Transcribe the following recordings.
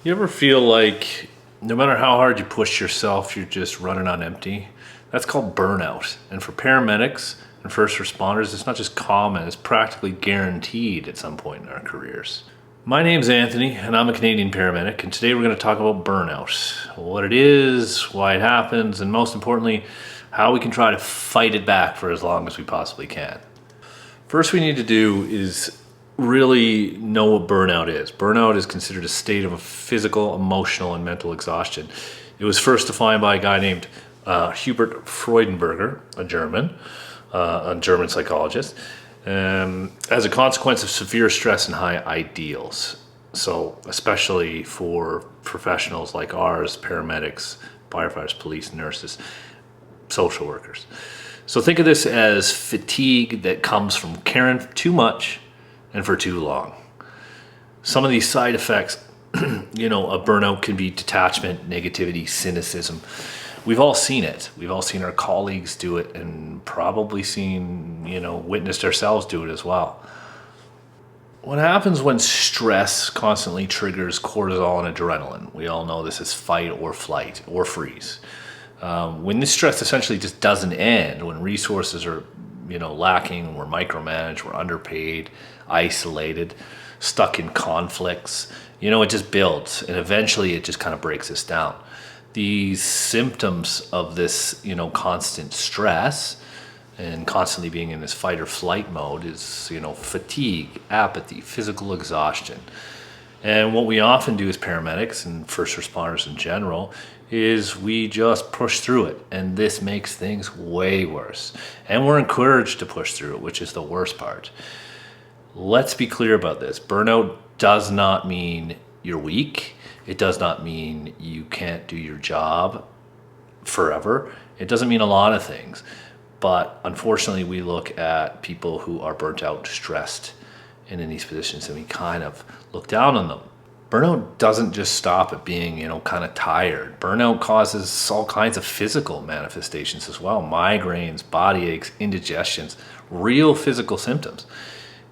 You ever feel like no matter how hard you push yourself, you're just running on empty? That's called burnout. And for paramedics and first responders, it's not just common, it's practically guaranteed at some point in our careers. My name's Anthony, and I'm a Canadian paramedic, and today we're going to talk about burnout. What it is, why it happens, and most importantly, how we can try to fight it back for as long as we possibly can. First we need to do is really know what burnout is. Burnout is considered a state of physical, emotional, and mental exhaustion. It was first defined by a guy named Hubert Freudenberger, a German psychologist, as a consequence of severe stress and high ideals. So especially for professionals like ours, paramedics, firefighters, police, nurses, social workers. So think of this as fatigue that comes from caring too much and for too long. Some of these side effects, a burnout can be detachment, negativity, cynicism. We've all seen it. We've all seen our colleagues do it and probably witnessed ourselves do it as well. What happens when stress constantly triggers cortisol and adrenaline? We all know this is fight or flight or freeze. When this stress essentially just doesn't end, when resources are lacking, we're micromanaged, we're underpaid, isolated, stuck in conflicts, it just builds and eventually it just kind of breaks us down. These symptoms of this, constant stress and constantly being in this fight or flight mode is, fatigue, apathy, physical exhaustion. And what we often do as paramedics and first responders in general is we just push through it, and this makes things way worse. And we're encouraged to push through it, which is the worst part. Let's be clear about this. Burnout does not mean you're weak. It does not mean you can't do your job forever. It doesn't mean a lot of things. But unfortunately, we look at people who are burnt out, stressed, and in these positions, and we kind of look down on them. Burnout doesn't just stop at being, kind of tired. Burnout causes all kinds of physical manifestations as well. Migraines, body aches, indigestions, real physical symptoms.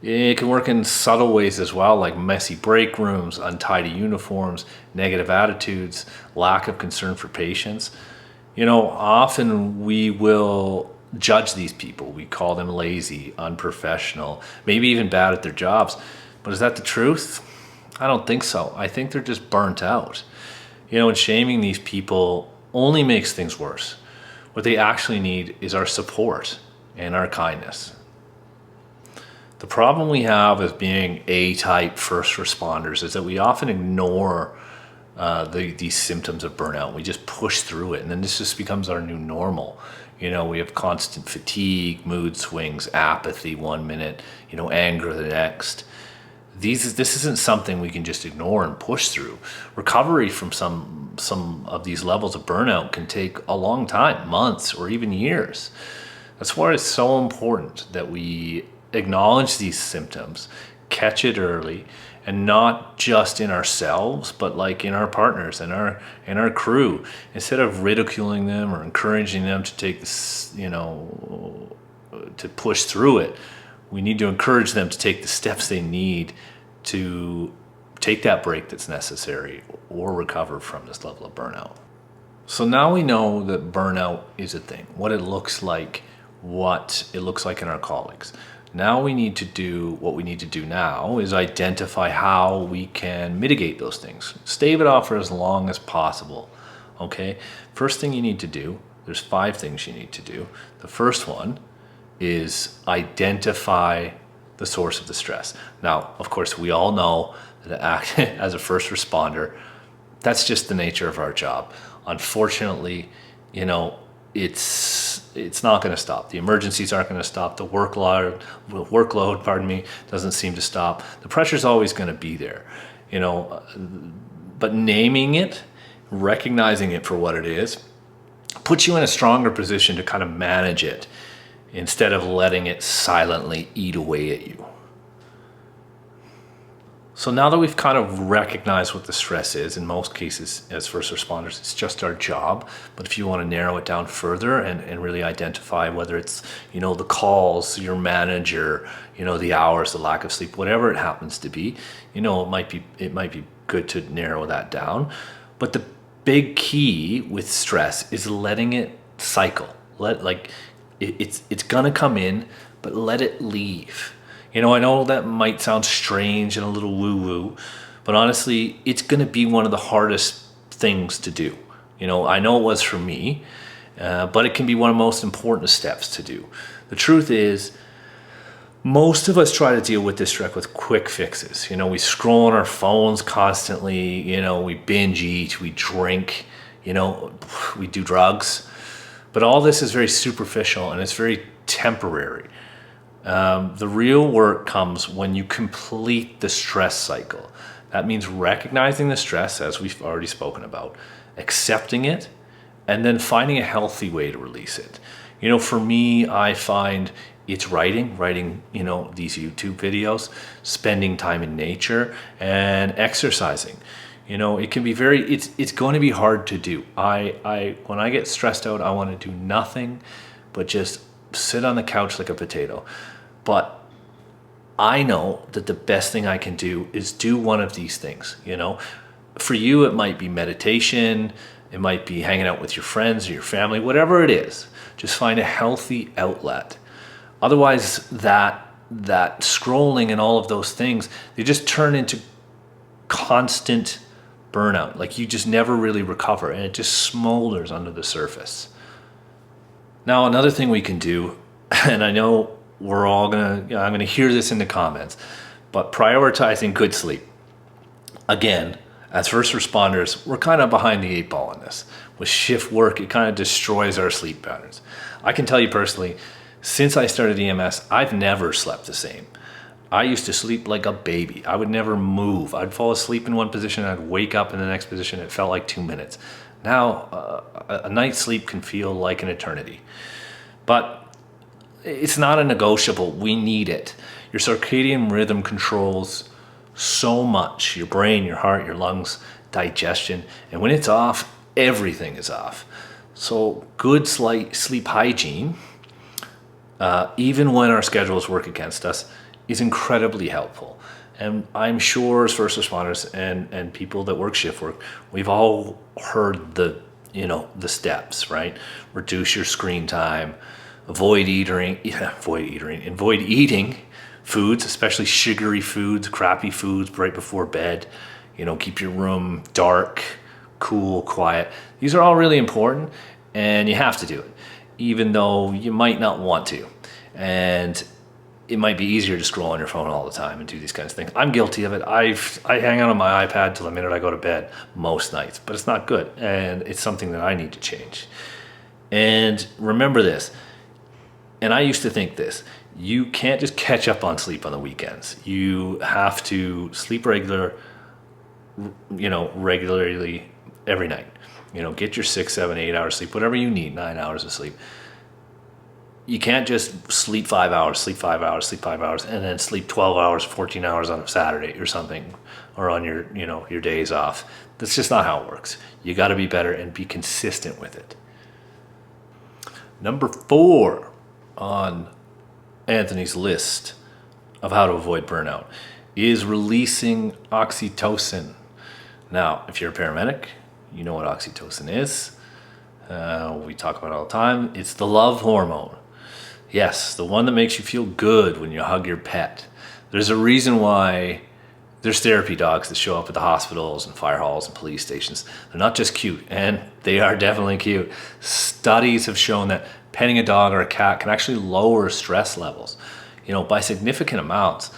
It can work in subtle ways as well, like messy break rooms, untidy uniforms, negative attitudes, lack of concern for patients. Often we will judge these people. We call them lazy, unprofessional, maybe even bad at their jobs. But is that the truth? I don't think so. I think they're just burnt out. And shaming these people only makes things worse. What they actually need is our support and our kindness. The problem we have as being A-type first responders is that we often ignore these symptoms of burnout. We just push through it, and then this just becomes our new normal. We have constant fatigue, mood swings, apathy one minute, anger the next. This isn't something we can just ignore and push through. Recovery from some of these levels of burnout can take a long time, months or even years. That's why it's so important that we acknowledge these symptoms, catch it early, and not just in ourselves, but like in our partners and our crew. Instead of ridiculing them or encouraging them to take this, to push through it, we need to encourage them to take the steps they need to take that break that's necessary or recover from this level of burnout. So now we know that burnout is a thing, what it looks like in our colleagues. Now we need to do what we need to do now is identify how we can mitigate those things. Stave it off for as long as possible. Okay? First thing you need to do, there's 5 things you need to do. The first one is identify the source of the stress. Now, of course, we all know that as a first responder, that's just the nature of our job. Unfortunately, it's not going to stop. The emergencies aren't going to stop. The workload, doesn't seem to stop. The pressure's always going to be there, but naming it, recognizing it for what it is, puts you in a stronger position to kind of manage it instead of letting it silently eat away at you. So now that we've kind of recognized what the stress is, in most cases as first responders, it's just our job. But if you want to narrow it down further and really identify whether it's, the calls, your manager, the hours, the lack of sleep, whatever it happens to be, it might be good to narrow that down. But the big key with stress is letting it cycle. It's gonna come in, but let it leave. I know that might sound strange and a little woo-woo, but honestly, it's gonna be one of the hardest things to do. I know it was for me, but it can be one of the most important steps to do. The truth is, most of us try to deal with this stress with quick fixes. We scroll on our phones constantly, we binge eat, we drink, we do drugs. But all this is very superficial and it's very temporary. The real work comes when you complete the stress cycle. That means recognizing the stress, as we've already spoken about, accepting it, and then finding a healthy way to release it. For me, I find it's writing, these YouTube videos, spending time in nature, and exercising. It can be it's going to be hard to do. When I get stressed out, I want to do nothing but just sit on the couch like a potato. But I know that the best thing I can do is do one of these things. For you, it might be meditation, it might be hanging out with your friends or your family, whatever it is. Just find a healthy outlet. Otherwise, that scrolling and all of those things, they just turn into constant burnout. Like you just never really recover, and it just smolders under the surface. Now, another thing we can do, and I know I'm gonna hear this in the comments, but prioritizing good sleep. Again, as first responders, we're kind of behind the 8 ball on this. With shift work, it kind of destroys our sleep patterns. I can tell you personally, since I started EMS, I've never slept the same. I used to sleep like a baby. I would never move. I'd fall asleep in one position, I'd wake up in the next position. It felt like 2 minutes. Now, a night's sleep can feel like an eternity. But it's not a negotiable. We need it. Your circadian rhythm controls so much. Your brain, your heart, your lungs, digestion. And when it's off, everything is off. So good sleep hygiene, even when our schedules work against us, is incredibly helpful. And I'm sure as first responders and people that work shift work, we've all heard the steps, right? Reduce your screen time, avoid eating foods, especially sugary foods, crappy foods right before bed. Keep your room dark, cool, quiet. These are all really important, and you have to do it, even though you might not want to. And it might be easier to scroll on your phone all the time and do these kinds of things. I'm guilty of it. I hang out on my iPad till the minute I go to bed most nights, but it's not good, and it's something that I need to change. And remember this, and I used to think this, you can't just catch up on sleep on the weekends. You have to sleep regularly every night. Get your 6, 7, 8 hours sleep, whatever you need, 9 hours of sleep. You can't just sleep 5 hours, sleep 5 hours, sleep 5 hours, and then sleep 12 hours, 14 hours on a Saturday or something, or on your days off. That's just not how it works. You got to be better and be consistent with it. Number 4 on Anthony's list of how to avoid burnout is releasing oxytocin. Now, if you're a paramedic, you know what oxytocin is. We talk about it all the time. It's the love hormone. Yes, the one that makes you feel good when you hug your pet. There's a reason why there's therapy dogs that show up at the hospitals and fire halls and police stations. They're not just cute, and they are definitely cute. Studies have shown that petting a dog or a cat can actually lower stress levels, by significant amounts.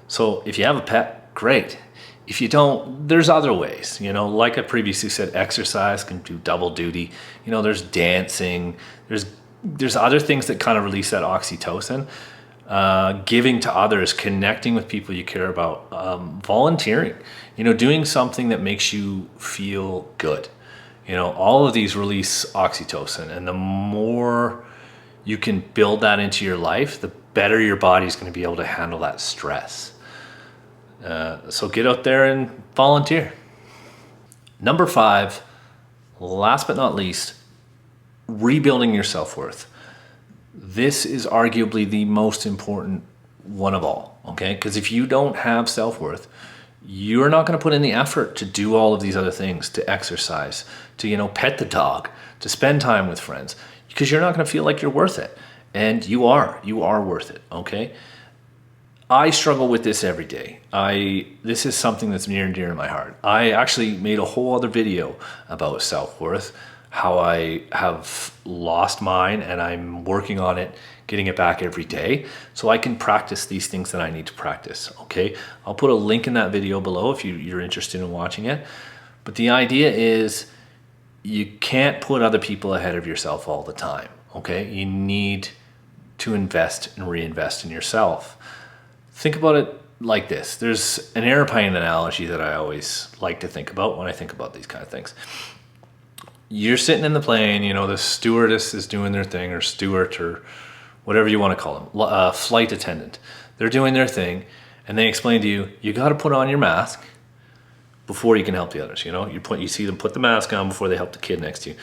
So if you have a pet, great. If you don't, there's other ways. Like I previously said, exercise can do double duty. There's dancing. There's other things that kind of release that oxytocin. Giving to others, connecting with people you care about, volunteering. Doing something that makes you feel good. All of these release oxytocin, and the more you can build that into your life, the better your body's going to be able to handle that stress. So get out there and volunteer. Number 5, last but not least, rebuilding your self-worth. This is arguably the most important one of all, okay? Because if you don't have self-worth, you're not going to put in the effort to do all of these other things, to exercise, to, pet the dog, to spend time with friends, because you're not going to feel like you're worth it. And you are worth it. Okay. I struggle with this every day. This is something that's near and dear to my heart. I actually made a whole other video about self-worth, how I have lost mine and I'm working on it, getting it back every day so I can practice these things that I need to practice. Okay. I'll put a link in that video below if you're interested in watching it. But the idea is you can't put other people ahead of yourself all the time. Okay. You need to invest and reinvest in yourself. Think about it like this. There's an airplane analogy that I always like to think about when I think about these kind of things. You're sitting in the plane, the stewardess is doing their thing, or steward, or whatever you want to call them, flight attendant. They're doing their thing, and they explain to you, you got to put on your mask before you can help the others. You see them put the mask on before they help the kid next to you.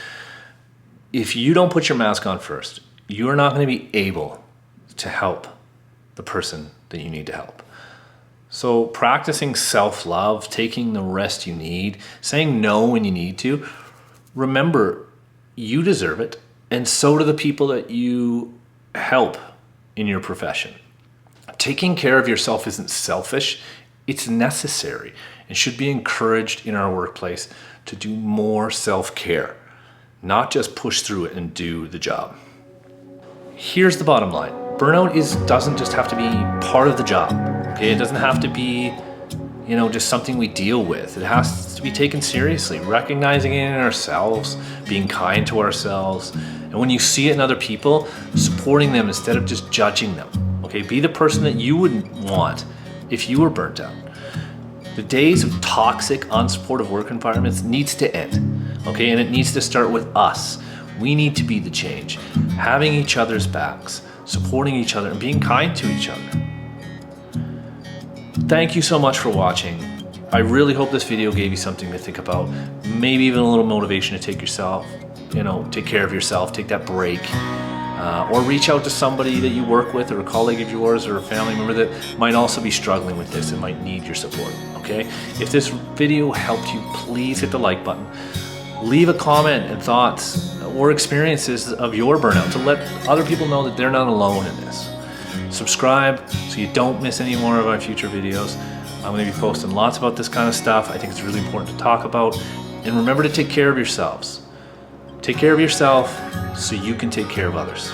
If you don't put your mask on first, you are not going to be able to help the person that you need to help. So practicing self-love, taking the rest you need, saying no when you need to, remember, you deserve it, and so do the people that you help in your profession. Taking care of yourself isn't selfish, it's necessary, and should be encouraged in our workplace to do more self-care, not just push through it and do the job. Here's the bottom line. Burnout doesn't just have to be part of the job. Okay, it doesn't have to be, just something we deal with. It has to be taken seriously, recognizing it in ourselves, being kind to ourselves, and when you see it in other people, supporting them instead of just judging them. Okay, be the person that you would want if you were burnt out. The days of toxic, unsupportive work environments needs to end. Okay, and it needs to start with us. We need to be the change, having each other's backs, supporting each other, and being kind to each other. Thank you so much for watching. I really hope this video gave you something to think about, maybe even a little motivation to take care of yourself, take that break, or reach out to somebody that you work with, or a colleague of yours, or a family member that might also be struggling with this and might need your support. Okay? If this video helped you, please hit the like button. Leave a comment and thoughts or experiences of your burnout to let other people know that they're not alone in this. Subscribe so you don't miss any more of our future videos. I'm going to be posting lots about this kind of stuff. I think it's really important to talk about. And remember to take care of yourselves. Take care of yourself so you can take care of others.